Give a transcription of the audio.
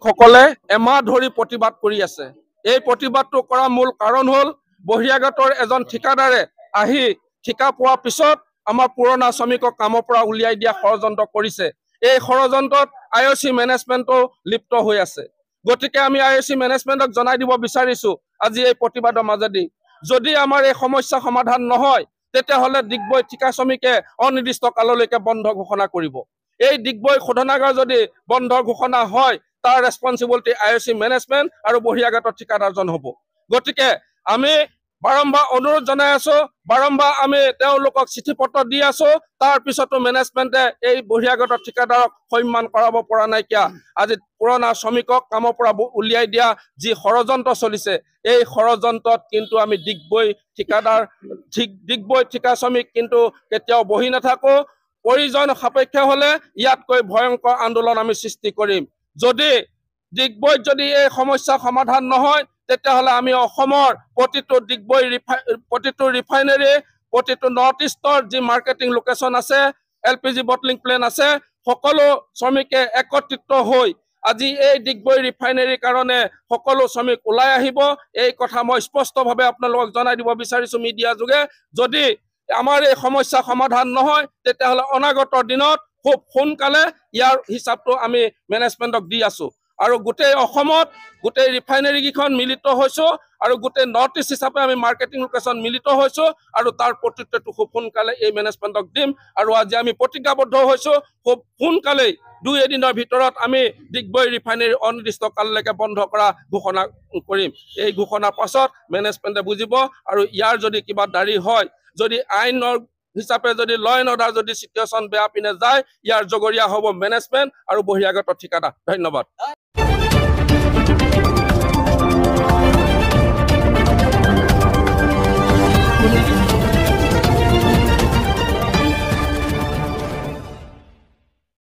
সকলে এমাহ ধৰি প্ৰতিবাদ কৰি আছে। এই প্ৰতিবাদটো কৰা মূল কাৰণ হ'ল বহিৰাগতৰ এজন ঠিকাদাৰে আহি ঠিকা পোৱাৰ পিছত আমাৰ পুৰণা শ্ৰমিকক কামৰ পৰা উলিয়াই দিয়া ষড়যন্ত্ৰ কৰিছে। এই ষড়যন্ত্ৰত IOC মেনেজমেণ্টও লিপ্ত হৈ আছে। গতিকে আমি IOC মেনেজমেণ্টক জনাই দিব বিচাৰিছো আজি এই প্ৰতিবাদৰ মাজেদি, যদি আমাৰ এই সমস্যা সমাধান নহয় তেতিয়াহ'লে ডিগবৈ ঠিকা শ্ৰমিকে অনিৰ্দিষ্ট কাললৈকে বন্ধ ঘোষণা কৰিব। এই ডিগবৈ শোধনাগাৰ যদি বন্ধ ঘোষণা হয় তাৰ ৰেছপন্সিবিলিটি IOC মেনেজমেণ্ট আৰু বহিৰাগত ঠিকাদাৰজন হ'ব। গতিকে আমি বাৰম্বাৰ অনুৰোধ জনাই আছো, বাৰম্বাৰ আমি তেওঁলোকক চিঠি পত্ৰ দি আছো, তাৰ পিছতো মেনেজমেণ্টে এই বহিৰাগত ঠিকাদাৰক সন্মান কৰাব পৰা নাইকিয়া। আজি পুৰণা শ্ৰমিকক কামৰ পৰা উলিয়াই দিয়া যি ষড়যন্ত্ৰ চলিছে, এই ষড়যন্ত্ৰত কিন্তু আমি ডিগবৈ ঠিকা শ্ৰমিক কিন্তু কেতিয়াও বহি নাথাকো। প্ৰয়োজন সাপেক্ষে হলে ইয়াতকৈ ভয়ংকৰ আন্দোলন আমি সৃষ্টি কৰিম। যদি ডিগবৈত যদি এই সমস্যা সমাধান নহয় তেতিয়াহ'লে আমি অসমৰ প্ৰতিটো ৰিফাইনেৰী, প্ৰতিটো নৰ্থ ইষ্টৰ যি মাৰ্কেটিং লোকেশ্যন আছে, LPG বটলিং প্লেন আছে, সকলো শ্ৰমিকে একত্ৰিত হৈ আজি এই ডিগবৈ ৰিফাইনেৰীৰ কাৰণে সকলো শ্ৰমিক ওলাই আহিব। এই কথা মই স্পষ্টভাৱে আপোনালোকক জনাই দিব বিচাৰিছো মিডিয়া যোগে। যদি আমাৰ এই সমস্যা সমাধান নহয় তেতিয়াহ'লে অনাগত দিনত খুব সোনকালে ইয়াৰ হিচাপটো আমি মেনেজমেণ্টক দি আছো। আৰু গোটেই অসমত গোটেই ৰিফাইনেৰী কেইখন মিলিত হৈছো আৰু গোটেই নৰ্থ ইষ্ট হিচাপে আমি মাৰ্কেটিং লোকেশ্যন মিলিত হৈছো আৰু তাৰ প্ৰতিত্বটো খুব সোনকালে এই মেনেজমেণ্টক দিম। আৰু আজি আমি প্ৰতিজ্ঞাবদ্ধ হৈছো খুব সোনকালেই 2 এদিনৰ ভিতৰত আমি ডিগবৈ ৰিফাইনেৰী অনিৰ্দিষ্ট কাললৈকে বন্ধ কৰা ঘোষণা কৰিম। এই ঘোষণাৰ পাছত মেনেজমেণ্টে বুজিব আৰু ইয়াৰ যদি কিবা দাৰী হয়, যদি আইনৰ হিচাপে যদি ল এণ্ড অৰ্ডাৰ যদি চিটুৱেশ্যন বেয়া পিনে যায়, ইয়াৰ জগৰীয়া হ'ব মেনেজমেণ্ট আৰু বহিৰাগত ঠিকাদাৰ। ধন্যবাদ।